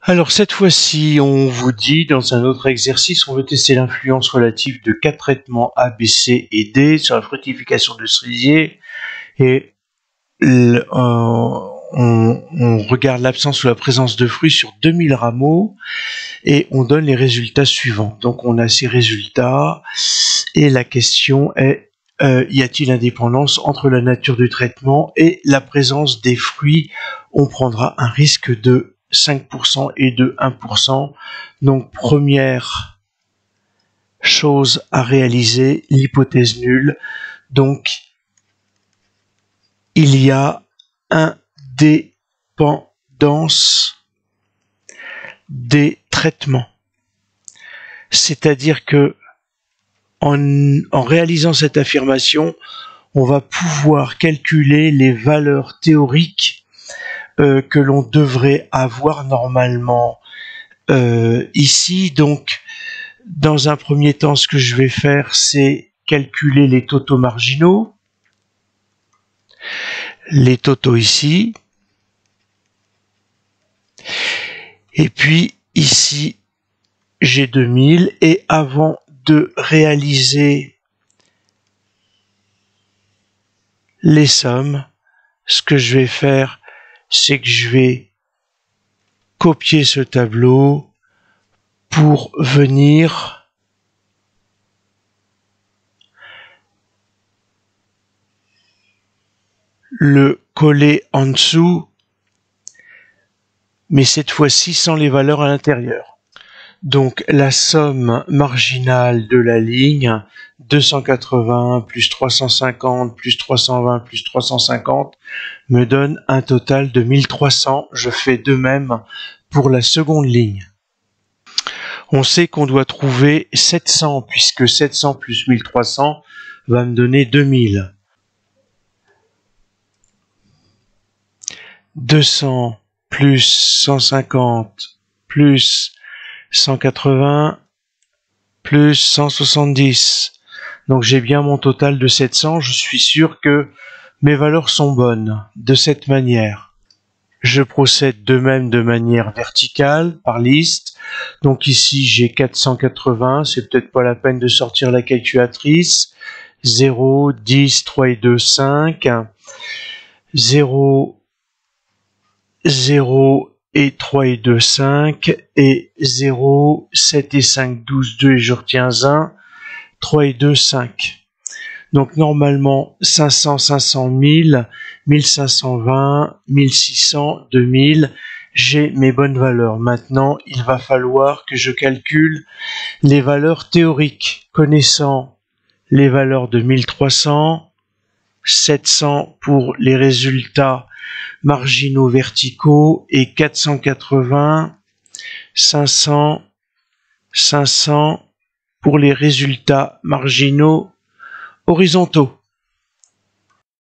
Alors cette fois-ci, on vous dit, dans un autre exercice, on veut tester l'influence relative de 4 traitements A, B, C et D sur la fructification de cerisier. Et on regarde l'absence ou la présence de fruits sur 2000 rameaux et on donne les résultats suivants. Donc on a ces résultats et la question est y a-t-il indépendance entre la nature du traitement et la présence des fruits? On prendra un risque de 5% et de 1%. Donc première chose à réaliser, l'hypothèse nulle. Donc il y a indépendance des traitements. C'est-à-dire que en réalisant cette affirmation, on va pouvoir calculer les valeurs théoriques que l'on devrait avoir normalement ici. Donc, dans un premier temps, ce que je vais faire, c'est calculer les totaux marginaux. Les totaux ici. Et puis, ici, j'ai 2000. Et avant de réaliser les sommes, ce que je vais faire, c'est que je vais copier ce tableau pour venir le coller en dessous, mais cette fois-ci sans les valeurs à l'intérieur. Donc la somme marginale de la ligne 280 plus 350 plus 320 plus 350 me donne un total de 1300. Je fais de même pour la seconde ligne. On sait qu'on doit trouver 700 puisque 700 plus 1300 va me donner 2000. 200 plus 150 plus 180 plus 170. Donc j'ai bien mon total de 700. Je suis sûr que mes valeurs sont bonnes. De cette manière, je procède de même de manière verticale par liste. Donc ici j'ai 480. C'est peut-être pas la peine de sortir la calculatrice. 0, 10, 3 et 2, 5. 0, 0 et 3 et 2, 5, et 0, 7 et 5, 12, 2 et je retiens 1, 3 et 2, 5. Donc normalement 500, 500, 1000, 1520, 1600, 2000, j'ai mes bonnes valeurs. Maintenant, il va falloir que je calcule les valeurs théoriques. Connaissant les valeurs de 1300, 700 pour les résultats marginaux verticaux et 480, 500, 500 pour les résultats marginaux horizontaux.